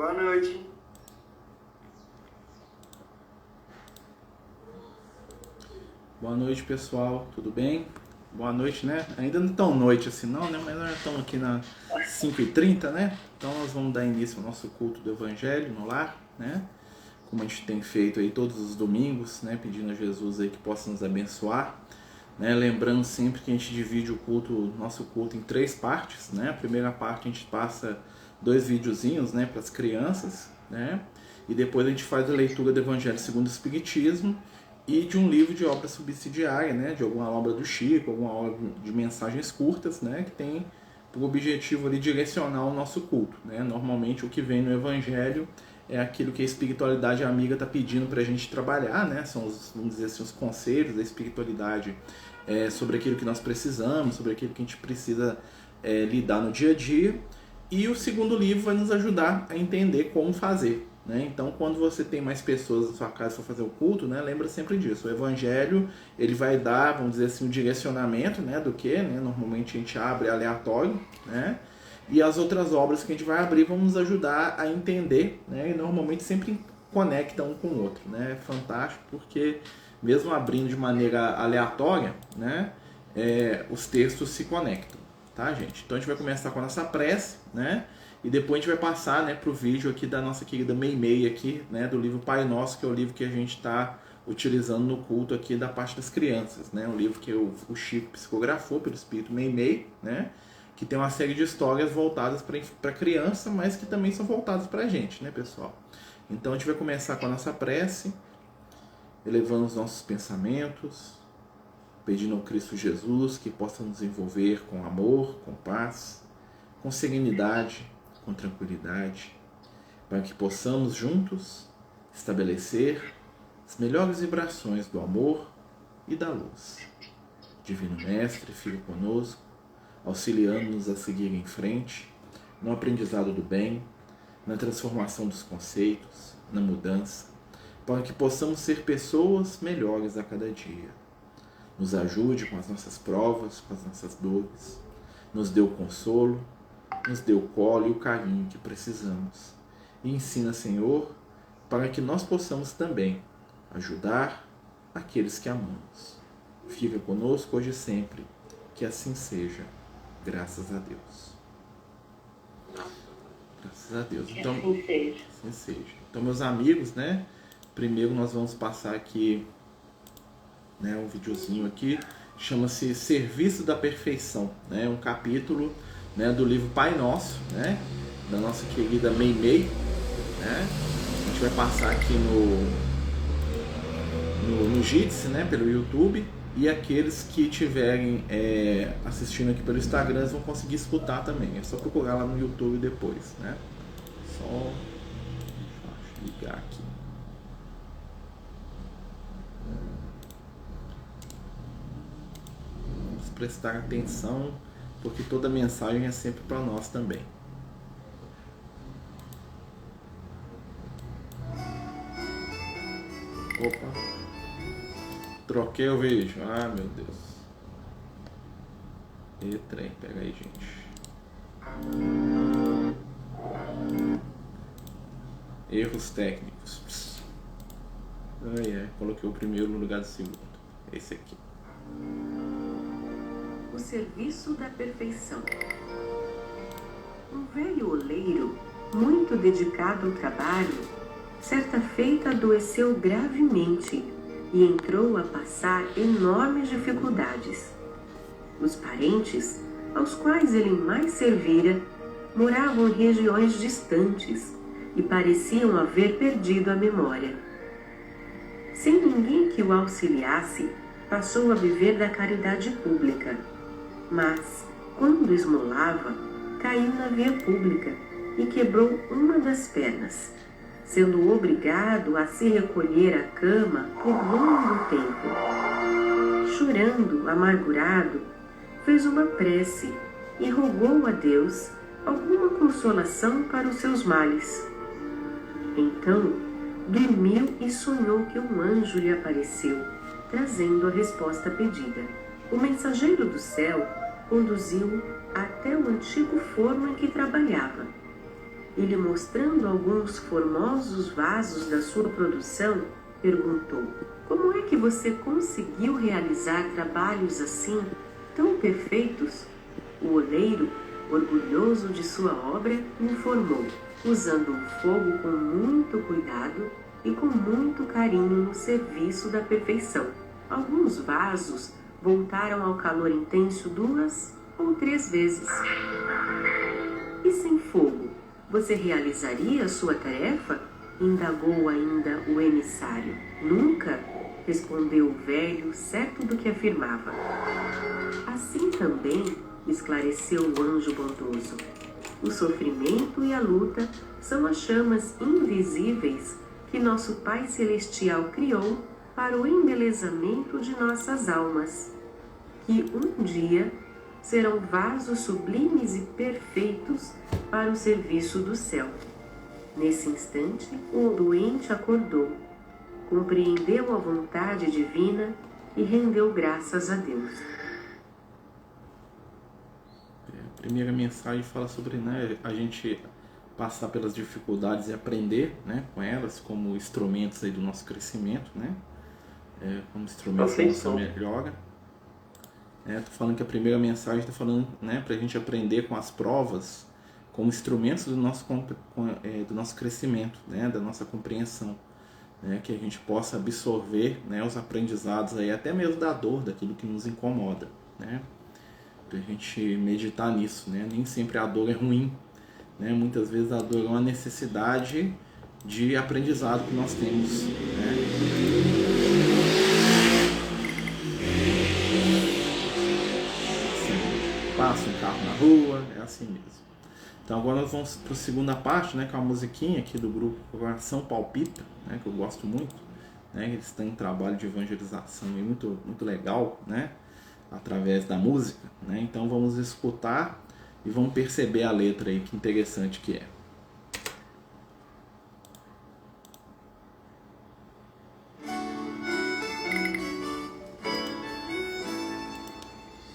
Boa noite. Boa noite, pessoal. Tudo bem? Boa noite, né? Ainda não tão noite assim não, né? Mas nós já estamos aqui na 5h30, né? Então nós vamos dar início ao nosso culto do Evangelho no lar, né? Como a gente tem feito aí todos os domingos, né? Pedindo a Jesus aí que possa nos abençoar, né? Lembrando sempre que a gente divide o nosso culto em 3 partes, né? A primeira parte a gente passa 2 videozinhos, né? Para as crianças, né? E depois a gente faz a leitura do Evangelho segundo o Espiritismo e de um livro de obra subsidiária, né? De alguma obra do Chico, alguma obra de mensagens curtas, né? Que tem por objetivo ali direcionar o nosso culto, né? Normalmente o que vem no Evangelho é aquilo que a espiritualidade amiga está pedindo para a gente trabalhar, né? São os, vamos dizer assim, os conselhos da espiritualidade sobre aquilo que nós precisamos, sobre aquilo que a gente precisa lidar no dia a dia. E o segundo livro vai nos ajudar a entender como fazer, né? Então, quando você tem mais pessoas na sua casa para fazer o culto, né, lembra sempre disso. O Evangelho ele vai dar, vamos dizer assim, o direcionamento, né, do que, né? Normalmente a gente abre aleatório, né? E as outras obras que a gente vai abrir vão nos ajudar a entender, né? E normalmente sempre conectam um com o outro, né? É fantástico porque mesmo abrindo de maneira aleatória, né, os textos se conectam, tá, gente? Então a gente vai começar com a nossa prece, né? E depois a gente vai passar, né, para o vídeo aqui da nossa querida Meimei aqui, né, do livro Pai Nosso, que é o livro que a gente está utilizando no culto aqui da parte das crianças, né? Um livro que o Chico psicografou pelo Espírito Meimei, né? Que tem uma série de histórias voltadas para criança, mas que também são voltadas para a gente, né, pessoal? Então a gente vai começar com a nossa prece, elevando os nossos pensamentos, pedindo ao Cristo Jesus que possa nos envolver com amor, com paz, com serenidade, com tranquilidade, para que possamos juntos estabelecer as melhores vibrações do amor e da luz. Divino Mestre, fica conosco, auxiliando-nos a seguir em frente, no aprendizado do bem, na transformação dos conceitos, na mudança, para que possamos ser pessoas melhores a cada dia. Nos ajude com as nossas provas, com as nossas dores, nos dê o consolo, nos dê o colo e o carinho que precisamos. E ensina, Senhor, para que nós possamos também ajudar aqueles que amamos. Fica conosco hoje e sempre, que assim seja. Graças a Deus. Graças a Deus. Então, assim seja. Então, meus amigos, né? Primeiro nós vamos passar aqui, né, um videozinho aqui, chama-se Serviço da Perfeição, né? Um capítulo, né, do livro Pai Nosso, né? Da nossa querida Meimei, né? A gente vai passar aqui no Jitsi, né? Pelo YouTube. E aqueles que estiverem assistindo aqui pelo Instagram eles vão conseguir escutar também. É só procurar lá no YouTube depois, né? Só ligar aqui. Vamos prestar atenção, porque toda mensagem é sempre para nós também. Opa! Troquei o vídeo. Ah, meu Deus. E trem, pega aí, gente. Erros técnicos. Coloquei o primeiro no lugar do segundo. Esse aqui. O serviço da perfeição. Um velho oleiro, muito dedicado ao trabalho, certa feita adoeceu gravemente e entrou a passar enormes dificuldades. Os parentes, aos quais ele mais servira, moravam em regiões distantes e pareciam haver perdido a memória. Sem ninguém que o auxiliasse, passou a viver da caridade pública. Mas, quando esmolava, caiu na via pública e quebrou uma das pernas, sendo obrigado a se recolher à cama por longo tempo. Chorando, amargurado, fez uma prece e rogou a Deus alguma consolação para os seus males. Então, dormiu e sonhou que um anjo lhe apareceu, trazendo a resposta pedida. O mensageiro do céu conduziu-o até o antigo forno em que trabalhava. Ele, mostrando alguns formosos vasos da sua produção, perguntou: como é que você conseguiu realizar trabalhos assim, tão perfeitos? O oleiro, orgulhoso de sua obra, informou: usando o fogo com muito cuidado e com muito carinho no serviço da perfeição. Alguns vasos voltaram ao calor intenso 2 ou 3 vezes. E sem fogo, você realizaria a sua tarefa? Indagou ainda o emissário. Nunca, respondeu o velho, certo do que afirmava. Assim também, esclareceu o anjo bondoso, o sofrimento e a luta são as chamas invisíveis que nosso Pai Celestial criou para o embelezamento de nossas almas, que um dia serão vasos sublimes e perfeitos para o serviço do céu. Nesse instante, o doente acordou, compreendeu a vontade divina e rendeu graças a Deus. A primeira mensagem fala sobre, né, a gente passar pelas dificuldades e aprender, né, com elas como instrumentos aí do nosso crescimento, né, como instrumentos da nossa melhora. Tô falando que a primeira mensagem está falando, né, para a gente aprender com as provas como instrumentos do nosso crescimento, né, da nossa compreensão, né, que a gente possa absorver, né, os aprendizados aí, até mesmo da dor, daquilo que nos incomoda, né, para a gente meditar nisso, né, nem sempre a dor é ruim, né, muitas vezes a dor é uma necessidade de aprendizado que nós temos, né. Assim, passa um carro na rua, é assim mesmo. Então agora nós vamos para a segunda parte, né, com a musiquinha aqui do grupo Coração Palpita, né, que eu gosto muito, né, eles têm um trabalho de evangelização muito, muito legal, né, através da música, né, então vamos escutar e vamos perceber a letra aí, que interessante que é.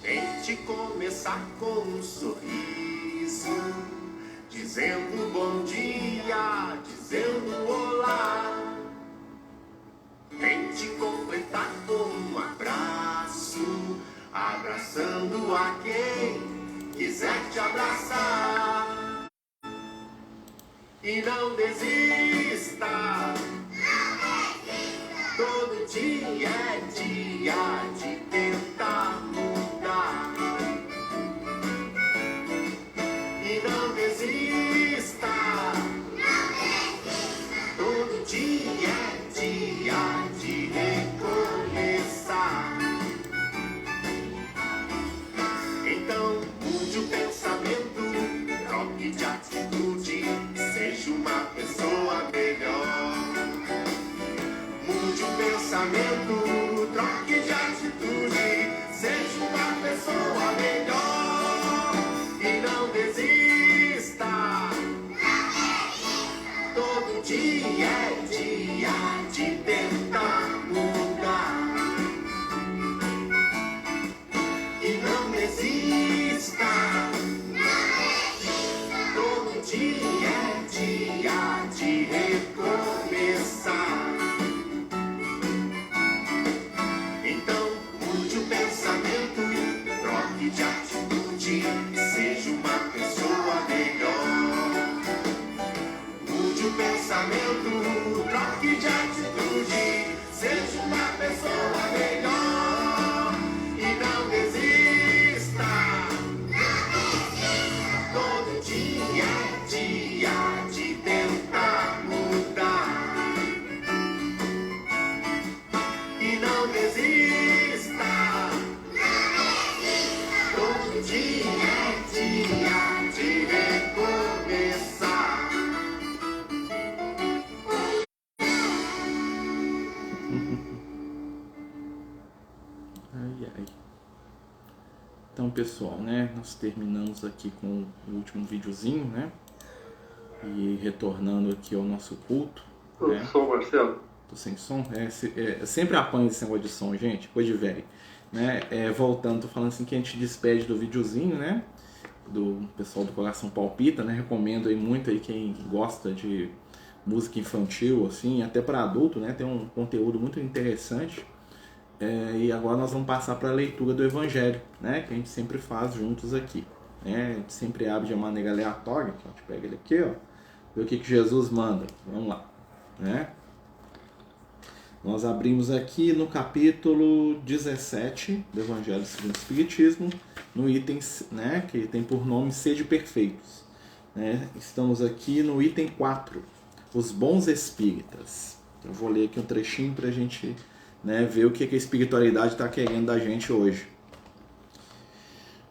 Tente começar com um sorriso, dizendo bom dia, dizendo olá. Tente completar com um abraço, abraçando a quem quiser te abraçar. E não desista, todo dia é dia de tentar mudar. E não desista, todo dia é dia de recomeçar. Então mude o pensamento, troque de atitude, seja uma pessoa melhor. Mude o pensamento, troque de atitude, seja uma pessoa melhor. E não desista, todo dia é dia de tentar mudar. E não desista, todo dia é dia de recomeçar. Então mude o pensamento, troque de atitude, seja uma pessoa melhor. Mude o pensamento, troque de atitude, seja uma pessoa melhor. E não desista, todo dia é dia de tentar mudar. E não desista, todo dia é dia de recomeçar. Ai, ai. Então pessoal, né, nós terminamos aqui com o último videozinho, né, e retornando aqui ao nosso culto, né? Som, Marcelo? Tô sem som? Sempre apanho esse negócio de som, gente, coisa de velho, né? Voltando, tô falando assim que a gente despede do videozinho, né, do pessoal do Coração Palpita, né? Recomendo aí muito aí quem gosta de música infantil, assim, até para adulto, né? Tem um conteúdo muito interessante. E agora nós vamos passar para a leitura do Evangelho, né? Que a gente sempre faz juntos aqui, né? A gente sempre abre de uma maneira aleatória. Então a gente pega ele aqui, ó, vê o que Jesus manda. Vamos lá, né? Nós abrimos aqui no capítulo 17 do Evangelho segundo o Espiritismo, no item, né, que tem por nome Sede Perfeitos. Né? Estamos aqui no item 4, os bons espíritas. Eu vou ler aqui um trechinho para a gente, né, ver o que a espiritualidade está querendo da gente hoje.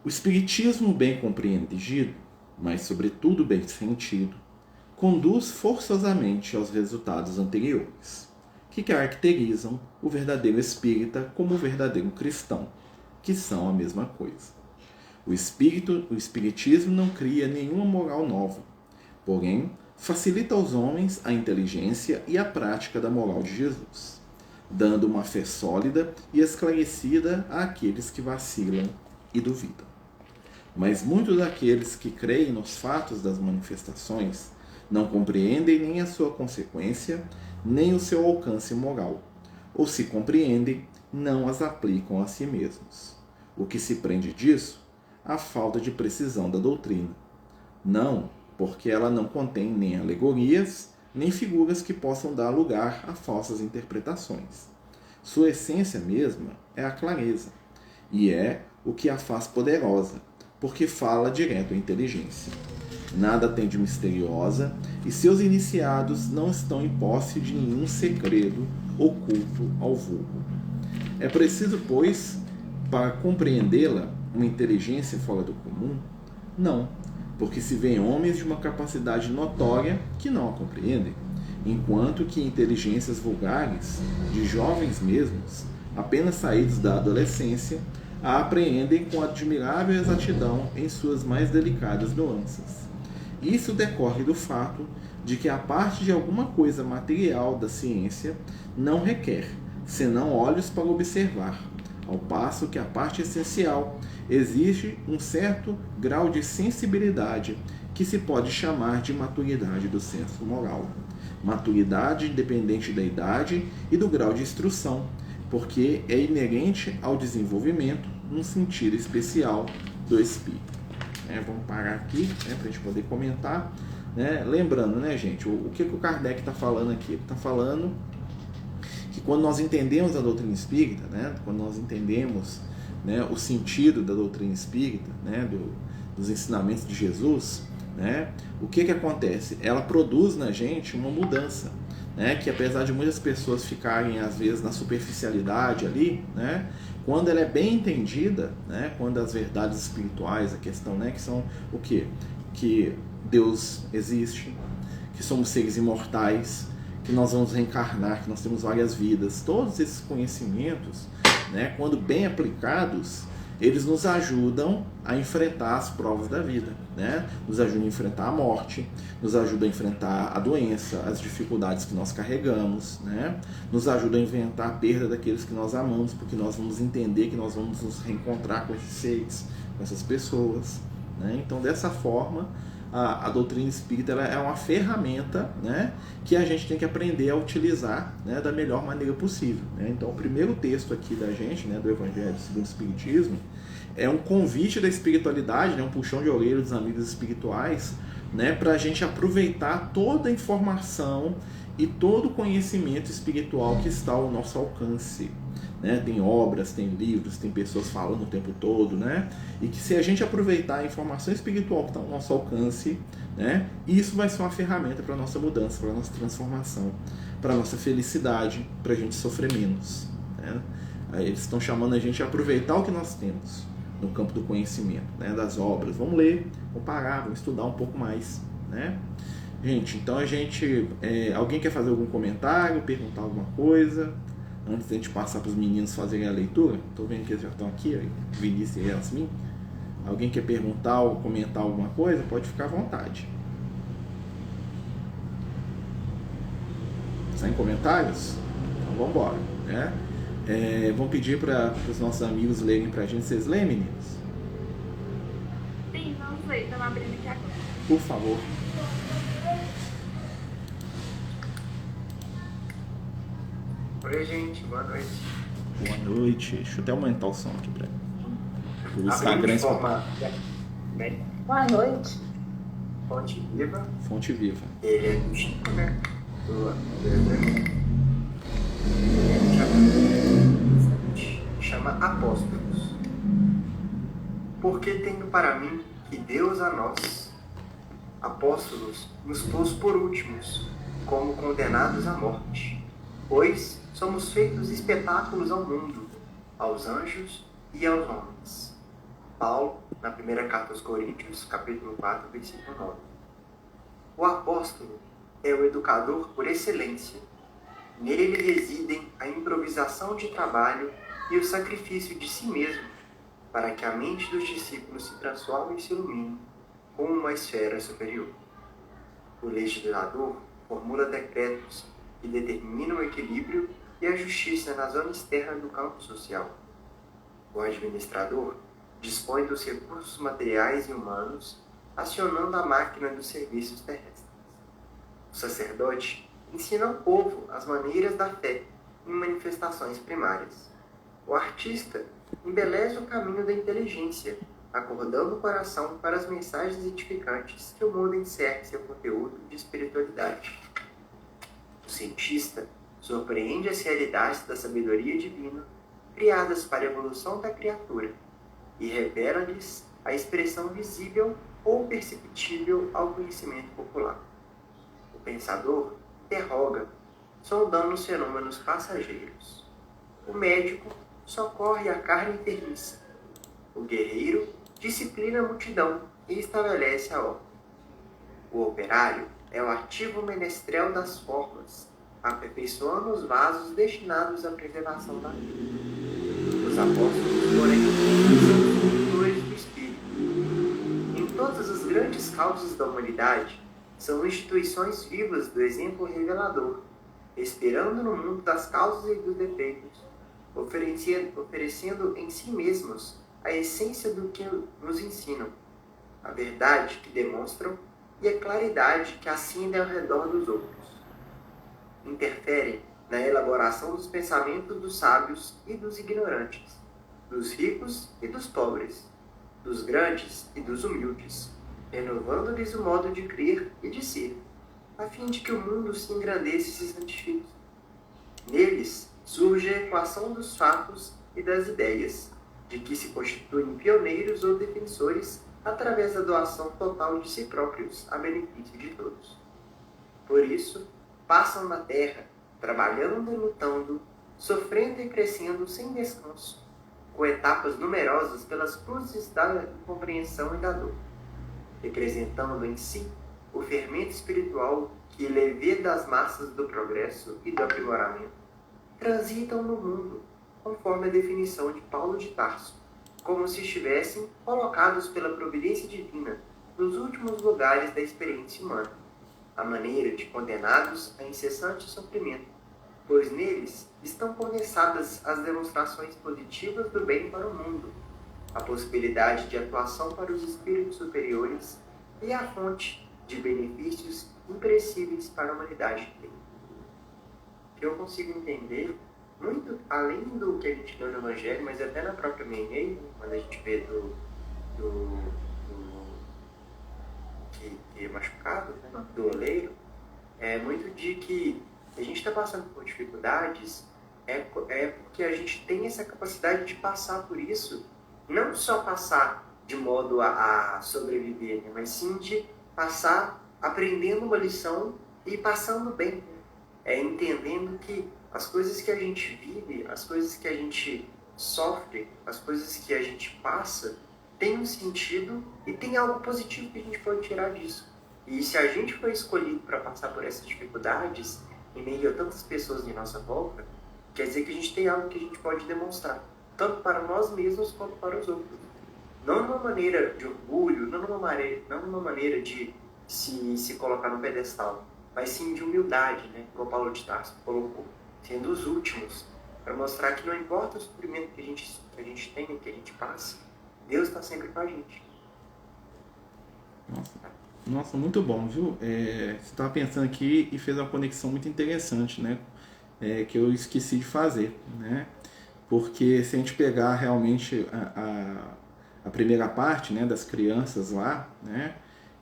O espiritismo bem compreendido, mas sobretudo bem sentido, conduz forçosamente aos resultados anteriores, que caracterizam o verdadeiro espírita como o verdadeiro cristão, que são a mesma coisa. O espiritismo não cria nenhuma moral nova, porém facilita aos homens a inteligência e a prática da moral de Jesus, dando uma fé sólida e esclarecida àqueles que vacilam e duvidam. Mas muitos daqueles que creem nos fatos das manifestações não compreendem nem a sua consequência, nem o seu alcance moral, ou se compreendem, não as aplicam a si mesmos. O que se prende disso? A falta de precisão da doutrina. Não, porque ela não contém nem alegorias, nem figuras que possam dar lugar a falsas interpretações. Sua essência mesma é a clareza, e é o que a faz poderosa, porque fala direto à inteligência. Nada tem de misteriosa, e seus iniciados não estão em posse de nenhum segredo oculto ao vulgo. É preciso, pois, para compreendê-la, uma inteligência fora do comum? Não, porque se vêem homens de uma capacidade notória que não a compreendem, enquanto que inteligências vulgares, de jovens mesmos, apenas saídos da adolescência, a apreendem com admirável exatidão em suas mais delicadas nuances. Isso decorre do fato de que a parte de alguma coisa material da ciência não requer, senão olhos para observar, ao passo que a parte essencial exige um certo grau de sensibilidade que se pode chamar de maturidade do senso moral. Maturidade independente da idade e do grau de instrução, porque é inerente ao desenvolvimento, num sentido especial, do espírito. Vamos parar aqui, para a gente poder comentar. Lembrando, né, gente, o que o Kardec está falando aqui? Ele está falando que quando nós entendemos a doutrina espírita, né, quando nós entendemos, né, o sentido da doutrina espírita, né, dos ensinamentos de Jesus, né, o que acontece? Ela produz na gente uma mudança, né, que apesar de muitas pessoas ficarem às vezes na superficialidade ali, né, quando ela é bem entendida, né, quando as verdades espirituais, a questão, né, que são o quê? Que Deus existe, que somos seres imortais, que nós vamos reencarnar, que nós temos várias vidas, todos esses conhecimentos, né, quando bem aplicados, eles nos ajudam a enfrentar as provas da vida, né? Nos ajudam a enfrentar a morte, nos ajudam a enfrentar a doença, as dificuldades que nós carregamos, né? Nos ajudam a enfrentar a perda daqueles que nós amamos, porque nós vamos entender que nós vamos nos reencontrar com esses seres, com essas pessoas, né? Então, dessa forma, a doutrina espírita ela é uma ferramenta, né, que a gente tem que aprender a utilizar, né, da melhor maneira possível, né? Então, o primeiro texto aqui da gente, né, do Evangelho segundo o Espiritismo, é um convite da espiritualidade, né, um puxão de orelha dos amigos espirituais, né, para a gente aproveitar toda a informação e todo o conhecimento espiritual que está ao nosso alcance. Né? Tem obras, tem livros, tem pessoas falando o tempo todo, né? E que se a gente aproveitar a informação espiritual que está ao nosso alcance, né, isso vai ser uma ferramenta para a nossa mudança, para a nossa transformação, para a nossa felicidade, para a gente sofrer menos, né? Aí eles estão chamando a gente a aproveitar o que nós temos no campo do conhecimento, né, das obras. Vamos ler, vamos parar, vamos estudar um pouco mais, né? Gente, então a gente... alguém quer fazer algum comentário, perguntar alguma coisa? Antes de a gente passar para os meninos fazerem a leitura, estou vendo que eles já estão aqui, ó, Vinícius e Yasmin. Alguém quer perguntar ou comentar alguma coisa? Pode ficar à vontade. Sem comentários? Então vamos embora, né? Vamos pedir para os nossos amigos lerem para a gente. Vocês lêem, meninos? Sim, vamos ler, estamos abrindo aqui agora. Por favor. Oi, gente, boa noite. Boa noite. Deixa eu até aumentar o som aqui pra o Instagram Abrindo de escutar. forma Boa noite. fonte viva. Fonte viva. Ele é do Chico, né? Do chama Apóstolos. Porque tenho para mim que Deus a nós, apóstolos, nos pôs por últimos, como condenados à morte. Pois somos feitos espetáculos ao mundo, aos anjos e aos homens. Paulo, na primeira carta aos Coríntios, capítulo 4, versículo 9. O apóstolo é o educador por excelência. Nele residem a improvisação de trabalho e o sacrifício de si mesmo, para que a mente dos discípulos se transforme e se ilumine com uma esfera superior. O legislador formula decretos que determinam o equilíbrio e a justiça na zona externa do campo social. O administrador dispõe dos recursos materiais e humanos, acionando a máquina dos serviços terrestres. O sacerdote ensina ao povo as maneiras da fé em manifestações primárias. O artista embeleza o caminho da inteligência, acordando o coração para as mensagens edificantes que o mundo insere seu conteúdo de espiritualidade. O cientista surpreende as realidades da sabedoria divina, criadas para a evolução da criatura, e revela-lhes a expressão visível ou perceptível ao conhecimento popular. O pensador interroga, sondando os fenômenos passageiros. O médico socorre a carne enfermiça. O guerreiro disciplina a multidão e estabelece a ordem. O operário é o ativo menestrel das formas, aperfeiçoando os vasos destinados à preservação da vida. Os apóstolos, porém, são os condutores do Espírito. Em todas as grandes causas da humanidade, são instituições vivas do exemplo revelador, esperando no mundo das causas e dos defeitos, oferecendo em si mesmos a essência do que nos ensinam, a verdade que demonstram e a claridade que acendem ao redor dos outros. Interferem na elaboração dos pensamentos dos sábios e dos ignorantes, dos ricos e dos pobres, dos grandes e dos humildes, renovando-lhes o modo de crer e de ser, a fim de que o mundo se engrandeça e se santifique. Neles surge a equação dos fatos e das ideias, de que se constituem pioneiros ou defensores através da doação total de si próprios a benefício de todos. Por isso, passam na terra, trabalhando e lutando, sofrendo e crescendo sem descanso, com etapas numerosas pelas cruzes da incompreensão e da dor, representando em si o fermento espiritual que levê das massas do progresso e do aprimoramento, transitam no mundo, conforme a definição de Paulo de Tarso, como se estivessem colocados pela providência divina nos últimos lugares da experiência humana, à maneira de condenados a incessante sofrimento, pois neles estão condensadas as demonstrações positivas do bem para o mundo, a possibilidade de atuação para os espíritos superiores e a fonte de benefícios imperecíveis para a humanidade inteira. Que eu consigo entender muito além do que a gente lê no Evangelho, mas até na própria Menei, quando a gente vê que é machucado, né, do oleiro, é muito de que a gente está passando por dificuldades, é porque a gente tem essa capacidade de passar por isso, não só passar de modo a sobreviver, né, mas sim de passar aprendendo uma lição e passando bem, entendendo que as coisas que a gente vive, as coisas que a gente sofre, as coisas que a gente passa, tem um sentido e tem algo positivo que a gente pode tirar disso. E se a gente foi escolhido para passar por essas dificuldades, em meio a tantas pessoas em nossa volta, quer dizer que a gente tem algo que a gente pode demonstrar, tanto para nós mesmos quanto para os outros. Não numa maneira de orgulho, não numa maneira de se colocar no pedestal, mas sim de humildade, né? Como o Paulo de Tarso colocou, sendo os últimos, para mostrar que não importa o sofrimento que a gente tem, que a gente passa, Deus está sempre com a gente. Nossa, muito bom, viu? Você estava pensando aqui e fez uma conexão muito interessante, né? Que eu esqueci de fazer, né? Porque se a gente pegar realmente a primeira parte, né, das crianças lá, né?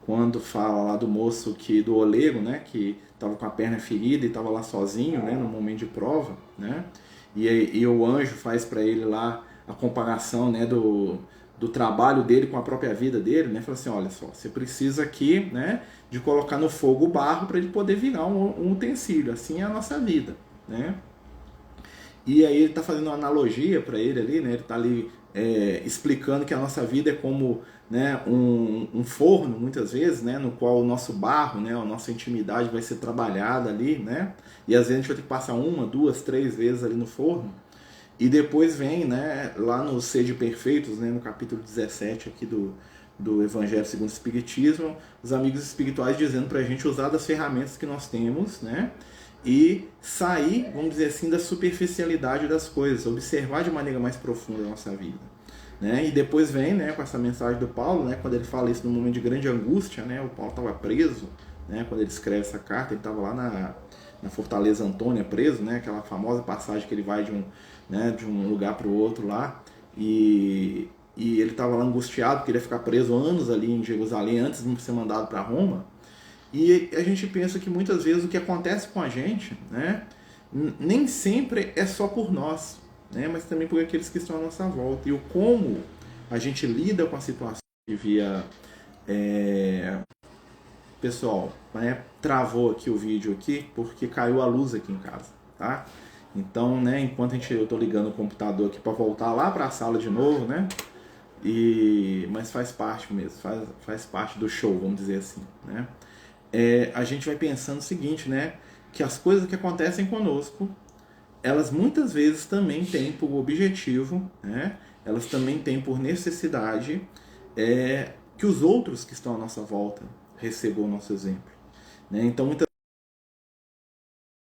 Quando fala lá do moço do oleiro, né? Que estava com a perna ferida e estava lá sozinho, né? No momento de prova, né? E o anjo faz para ele lá a comparação, né? Do trabalho dele com a própria vida dele, né? Fala assim, olha só, você precisa aqui, né, de colocar no fogo o barro para ele poder virar um utensílio. Assim é a nossa vida, né? E aí ele está fazendo uma analogia para ele ali, né? Ele está ali explicando que a nossa vida é como, né, um forno, muitas vezes, né, no qual o nosso barro, né, a nossa intimidade vai ser trabalhada ali, né? E às vezes a gente vai ter que passar 1, 2, 3 vezes ali no forno. E depois vem, né, lá no Sede Perfeitos, né, no capítulo 17 aqui do Evangelho segundo o Espiritismo, os amigos espirituais dizendo para a gente usar das ferramentas que nós temos, né, e sair, vamos dizer assim, da superficialidade das coisas, observar de maneira mais profunda a nossa vida. Né? E depois vem, né, com essa mensagem do Paulo, né, quando ele fala isso num momento de grande angústia, né, o Paulo estava preso, né, quando ele escreve essa carta, ele estava lá na Fortaleza Antônia preso, né, aquela famosa passagem que ele vai de um lugar para o outro lá, e ele estava lá angustiado porque ele ia ficar preso anos ali em Jerusalém antes de ser mandado para Roma. E a gente pensa que muitas vezes o que acontece com a gente, né, nem sempre é só por nós, né, mas também por aqueles que estão à nossa volta. E o como a gente lida com a situação que via... Pessoal, né, travou aqui o vídeo aqui porque caiu a luz aqui em casa, tá? Então, né, enquanto eu estou ligando o computador aqui para voltar lá para a sala de novo, né? Mas faz parte mesmo, faz parte do show, vamos dizer assim, né? A gente vai pensando o seguinte, né? Que as coisas que acontecem conosco, elas muitas vezes também têm por objetivo, né? Elas também têm por necessidade que os outros que estão à nossa volta recebam o nosso exemplo, né? Então, muitas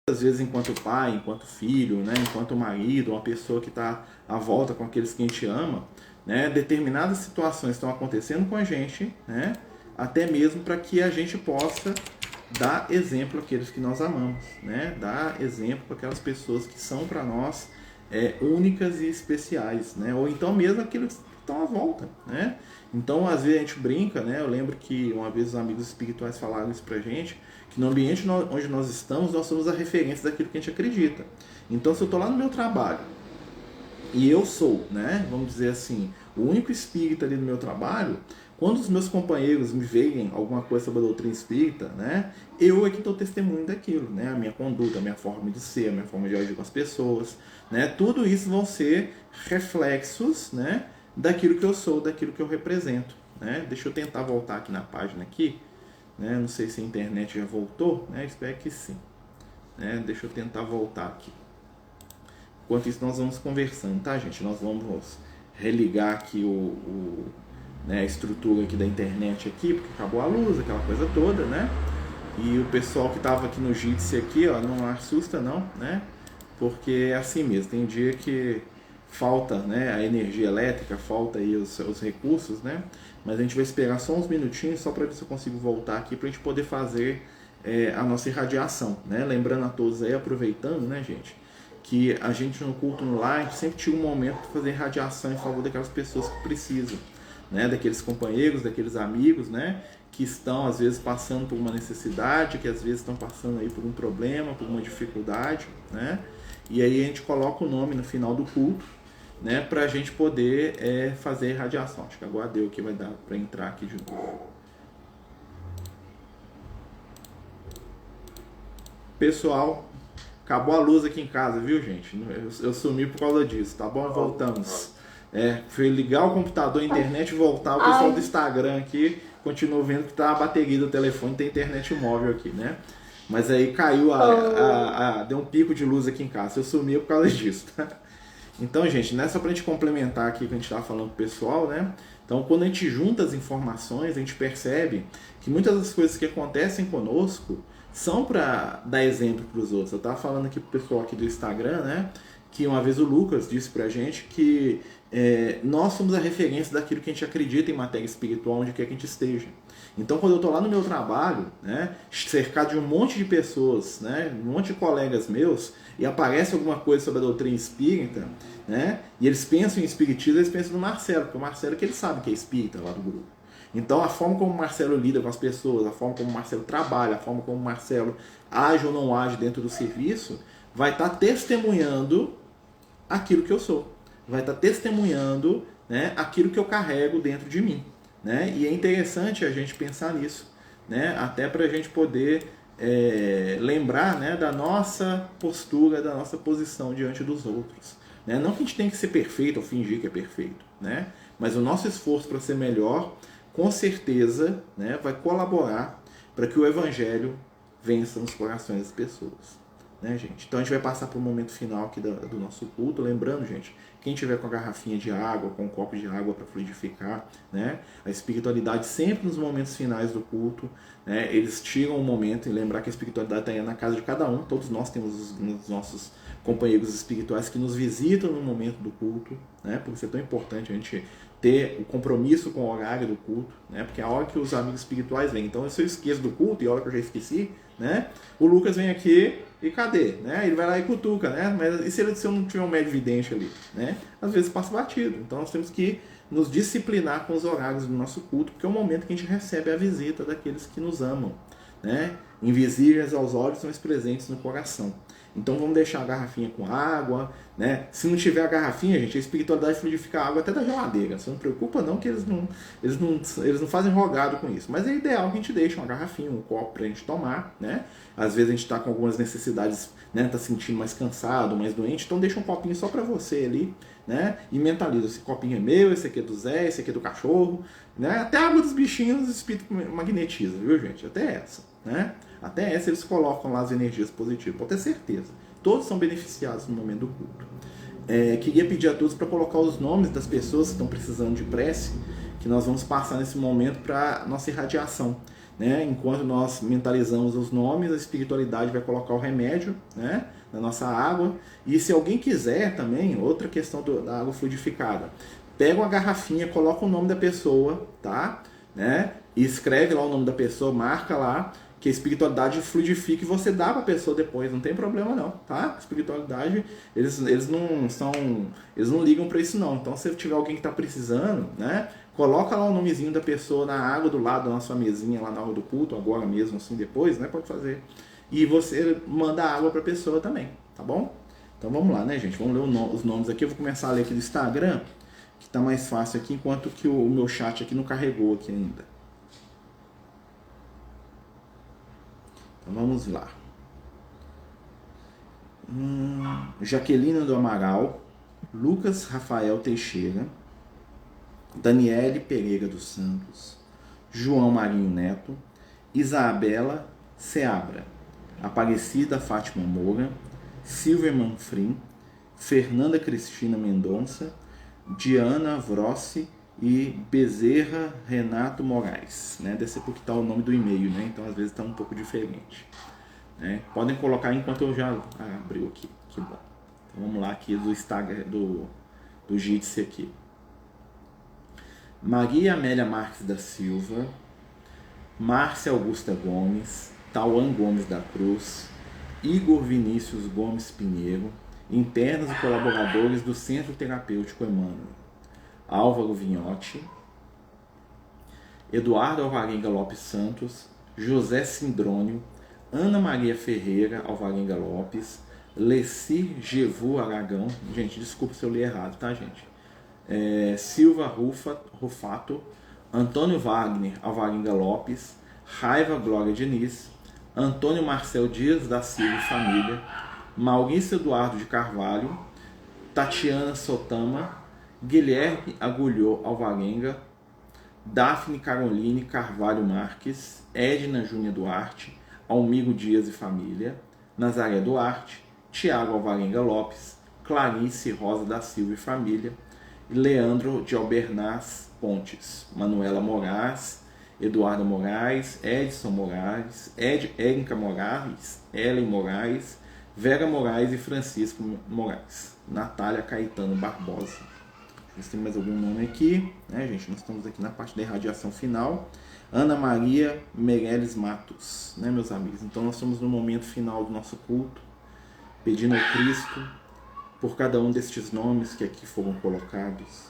vezes, enquanto pai, enquanto filho, né? Enquanto marido, uma pessoa que está à volta com aqueles que a gente ama, né? Determinadas situações estão acontecendo com a gente, né? Até mesmo para que a gente possa dar exemplo àqueles que nós amamos, né? Dar exemplo para aquelas pessoas que são para nós únicas e especiais, né? Ou então mesmo aqueles que estão à volta, né? Então, às vezes a gente brinca, né? Eu lembro que uma vez os amigos espirituais falaram isso pra gente, que no ambiente onde nós estamos, nós somos a referência daquilo que a gente acredita. Então, se eu estou lá no meu trabalho e eu sou, né, vamos dizer assim, o único espírita ali no meu trabalho, quando os meus companheiros me veem alguma coisa sobre a doutrina espírita, né, eu é que dou testemunho daquilo, né, a minha conduta, a minha forma de ser, a minha forma de agir com as pessoas, né, tudo isso vão ser reflexos, né, daquilo que eu sou, daquilo que eu represento, né. Deixa eu tentar voltar aqui na página aqui, né, não sei se a internet já voltou, né, espero que sim, né, deixa eu tentar voltar aqui. Enquanto isso nós vamos conversando, tá, gente? Nós vamos religar aqui né, a estrutura aqui da internet aqui, porque acabou a luz, aquela coisa toda, né? E o pessoal que estava aqui no Jitsi aqui, ó, não assusta não, né? Porque é assim mesmo, tem dia que falta, né, a energia elétrica, falta aí os recursos, né? Mas a gente vai esperar só uns minutinhos, só para ver se eu consigo voltar aqui, para a gente poder fazer a nossa irradiação, né? Lembrando a todos aí, aproveitando, né, gente, que a gente no culto no lar, a gente sempre tinha um momento para fazer radiação em favor daquelas pessoas que precisam, né? Daqueles companheiros, daqueles amigos, né? Que estão às vezes passando por uma necessidade, que às vezes estão passando aí por um problema, por uma dificuldade, né? E aí a gente coloca o nome no final do culto, né? Para a gente poder fazer radiação. Acho que agora deu que vai dar para entrar aqui de novo. Pessoal, acabou a luz aqui em casa, viu, gente? Eu sumi por causa disso, tá bom? Voltamos. Fui ligar o computador, a internet, voltar. O pessoal do Instagram aqui continuou vendo que tá a bateria do telefone, tem internet móvel aqui, né? Mas aí caiu, deu um pico de luz aqui em casa. Eu sumi por causa disso, tá? Então, gente, não é só pra gente complementar aqui o que a gente tava falando pro pessoal, né? Então, quando a gente junta as informações, a gente percebe que muitas das coisas que acontecem conosco são para dar exemplo para os outros. Eu estava falando aqui pro pessoal aqui do Instagram, né, que uma vez o Lucas disse pra gente que nós somos a referência daquilo que a gente acredita em matéria espiritual, onde quer que a gente esteja. Então, quando eu estou lá no meu trabalho, né, cercado de um monte de pessoas, né, um monte de colegas meus, e aparece alguma coisa sobre a doutrina espírita, né, e eles pensam em espiritismo, eles pensam no Marcelo, porque o Marcelo é que ele sabe que é espírita lá do grupo. Então, a forma como o Marcelo lida com as pessoas, a forma como o Marcelo trabalha, a forma como o Marcelo age ou não age dentro do serviço, vai estar testemunhando aquilo que eu sou. Vai estar testemunhando, né, aquilo que eu carrego dentro de mim. Né? E é interessante a gente pensar nisso, né? Até para a gente poder lembrar, né, da nossa postura, da nossa posição diante dos outros. Né? Não que a gente tenha que ser perfeito ou fingir que é perfeito, né? Mas o nosso esforço para ser melhor, com certeza, né, vai colaborar para que o Evangelho vença nos corações das pessoas. Né, gente? Então a gente vai passar para o momento final aqui do nosso culto, lembrando, gente, quem tiver com a garrafinha de água, com um copo de água para fluidificar, né, a espiritualidade sempre nos momentos finais do culto, né, eles tiram um momento, e lembrar que a espiritualidade está aí na casa de cada um, todos nós temos os nossos companheiros espirituais que nos visitam no momento do culto, né, por isso é tão importante a gente ter o compromisso com o horário do culto, né, porque é a hora que os amigos espirituais vêm. Então, se eu esqueço do culto, e a hora que eu já esqueci, né, o Lucas vem aqui e cadê? Né? Ele vai lá e cutuca, né? Mas e se eu não tiver um médio vidente ali? Né? Às vezes passa batido. Então nós temos que nos disciplinar com os horários do nosso culto, porque é o momento que a gente recebe a visita daqueles que nos amam. Né? Invisíveis aos olhos, mas presentes no coração. Então vamos deixar a garrafinha com água, né? Se não tiver a garrafinha, gente, a espiritualidade fluidifica a água até da geladeira. Você não preocupa não que eles não fazem rogado com isso. Mas é ideal que a gente deixe uma garrafinha, um copo pra gente tomar, né? Às vezes a gente está com algumas necessidades, né? Tá sentindo mais cansado, mais doente, então deixa um copinho só para você ali, né? E mentaliza, esse copinho é meu, esse aqui é do Zé, esse aqui é do cachorro, né? Até a água dos bichinhos o espírito magnetiza, viu, gente? Até essa, né? Até essa eles colocam lá as energias positivas, pode ter certeza. Todos são beneficiados no momento do culto. Queria pedir a todos para colocar os nomes das pessoas que estão precisando de prece, que nós vamos passar nesse momento para nossa irradiação. Né? Enquanto nós mentalizamos os nomes, a espiritualidade vai colocar o remédio, né, na nossa água. E se alguém quiser também, outra questão da água fluidificada, pega uma garrafinha, coloca o nome da pessoa, tá? Né? E escreve lá o nome da pessoa, marca lá, que a espiritualidade fluidifica e você dá para a pessoa depois, não tem problema não, tá? A espiritualidade, eles não ligam para isso não. Então se tiver alguém que está precisando, né, coloca lá o nomezinho da pessoa na água do lado da sua mesinha lá na hora do culto, agora mesmo assim depois, né, pode fazer. E você manda água para a pessoa também, tá bom? Então vamos lá, né, gente? Vamos ler os nomes aqui. Eu vou começar a ler aqui do Instagram, que tá mais fácil aqui, enquanto que o meu chat aqui não carregou aqui ainda. Então vamos lá. Jaqueline do Amaral, Lucas Rafael Teixeira, Daniele Pereira dos Santos, João Marinho Neto, Isabela Seabra, Aparecida Fátima Moura, Silvia Manfrim, Fernanda Cristina Mendonça, Diana Vrossi e Bezerra Renato Moraes, né? Deve ser porque está o nome do e-mail, né? Então às vezes está um pouco diferente, né? Podem colocar enquanto eu já abriu aqui, que bom. Então, vamos lá aqui do Instagram, do Jitsi aqui. Maria Amélia Marques da Silva, Márcia Augusta Gomes, Tauan Gomes da Cruz, Igor Vinícius Gomes Pinheiro, internos e colaboradores do Centro Terapêutico Emmanuel, Álvaro Vinhotti, Eduardo Alvarenga Lopes Santos, José Sindrônio, Ana Maria Ferreira Alvarenga Lopes, Leci Gevu Aragão, gente, desculpa se eu li errado, tá, gente? Silva Rufato, Antônio Wagner Alvarenga Lopes, Raiva Glória Diniz, Antônio Marcel Dias da Silva e Família, Maurício Eduardo de Carvalho, Tatiana Sotama, Guilherme Agulhou Alvarenga, Daphne Caroline Carvalho Marques, Edna Júnior Duarte, Almiro Dias e Família, Nazaré Duarte, Tiago Alvarenga Lopes, Clarice Rosa da Silva e Família, Leandro de Albernaz Pontes, Manuela Moraes, Eduardo Moraes, Edson Moraes, Érica Moraes, Ellen Moraes, Vera Moraes e Francisco Moraes. Natália Caetano Barbosa. Deixa eu ver se tem mais algum nome aqui, né, gente? Nós estamos aqui na parte da irradiação final. Ana Maria Meirelles Matos, né, meus amigos? Então nós estamos no momento final do nosso culto, pedindo ao Cristo por cada um destes nomes que aqui foram colocados,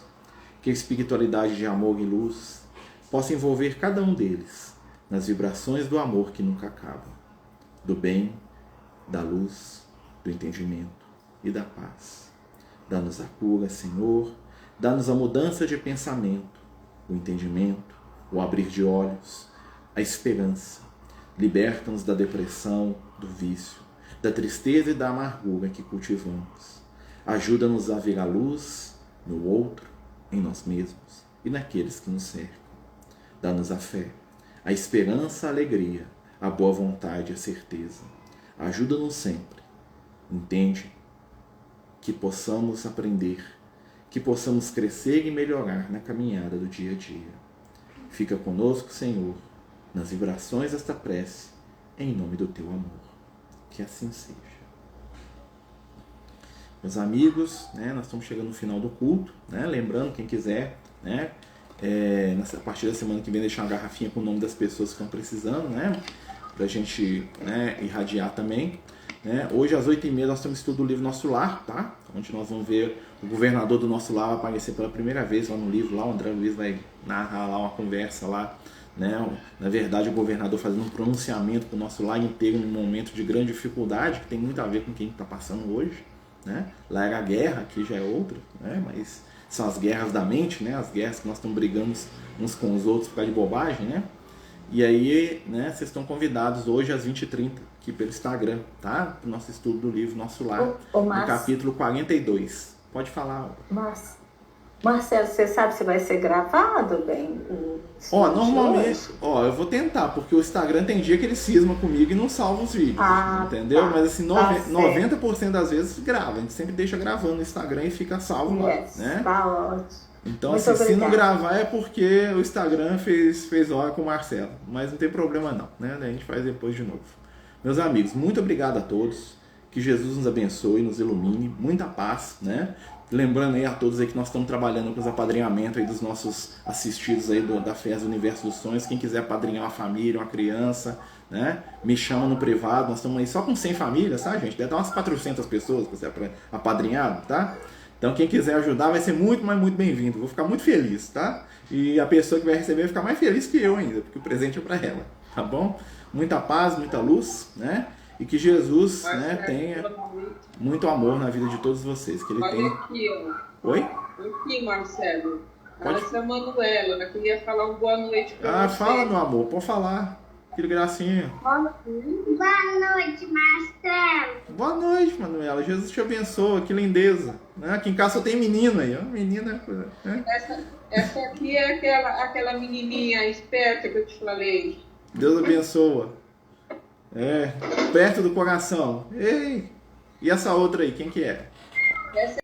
que a espiritualidade de amor e luz possa envolver cada um deles nas vibrações do amor que nunca acaba, do bem, da luz, do entendimento e da paz. Dá-nos a cura, Senhor, dá-nos a mudança de pensamento, o entendimento, o abrir de olhos, a esperança. Liberta-nos da depressão, do vício, da tristeza e da amargura que cultivamos. Ajuda-nos a ver a luz no outro, em nós mesmos e naqueles que nos cercam. Dá-nos a fé, a esperança, a alegria, a boa vontade e a certeza. Ajuda-nos sempre. Entende? Que possamos aprender, que possamos crescer e melhorar na caminhada do dia a dia. Fica conosco, Senhor, nas vibrações desta prece, em nome do Teu amor. Que assim seja. Meus amigos, né, nós estamos chegando no final do culto, né, lembrando, quem quiser, né, a partir da semana que vem, deixar uma garrafinha com o nome das pessoas que estão precisando, né, para a gente, né, irradiar também. Né. Hoje às 8h30 nós temos estudo do livro Nosso Lar, tá? Onde nós vamos ver o governador do Nosso Lar aparecer pela primeira vez lá no livro, lá o André Luiz vai narrar lá uma conversa lá, né? Na verdade o governador fazendo um pronunciamento para o Nosso Lar inteiro num momento de grande dificuldade, que tem muito a ver com quem está passando hoje, né? Lá era a guerra, aqui já é outra, né? Mas são as guerras da mente, né? As guerras que nós estamos brigando uns com os outros por causa de bobagem, né? E aí, né, vocês estão convidados hoje às 20h30 aqui pelo Instagram, tá? Para o nosso estudo do livro Nosso Lar, no capítulo 42. Pode falar. Marcelo, você sabe se vai ser gravado, bem? Normalmente, eu vou tentar, porque o Instagram tem dia que ele cisma comigo e não salva os vídeos, entendeu? Tá. Mas assim, 90% das vezes grava, a gente sempre deixa gravando no Instagram e fica salvo lá, né? Tá ótimo. Então, assim, se não gravar é porque o Instagram fez hora com o Marcelo. Mas não tem problema não, né? A gente faz depois de novo. Meus amigos, muito obrigado a todos. Que Jesus nos abençoe, nos ilumine. Muita paz, né? Lembrando aí a todos aí que nós estamos trabalhando com os apadrinhamentos aí dos nossos assistidos aí da FES Universo dos Sonhos. Quem quiser apadrinhar uma família, uma criança, né? Me chama no privado. Nós estamos aí só com 100 famílias, tá, gente? Deve dar umas 400 pessoas para ser apadrinhado, tá? Então quem quiser ajudar vai ser muito, mas muito bem-vindo. Vou ficar muito feliz, tá? E a pessoa que vai receber vai ficar mais feliz que eu ainda, porque o presente é para ela, tá bom? Muita paz, muita luz, né? E que Jesus, né, tenha muito amor na vida de todos vocês. Que ele tenha... aqui, ó. Oi? Aqui, Marcelo. Essa é a Manuela. Ela queria falar uma boa noite pra você. Fala, meu amor. Pode falar. Que gracinha. Boa noite, Marcelo. Boa noite, Manuela. Jesus te abençoe. Que lindeza. Né? Aqui em casa só tem menino aí. Ó. Menina, né? Essa aqui é aquela menininha esperta que eu te falei. Deus abençoa. Perto do coração. Ei! E essa outra aí, quem que é? Essa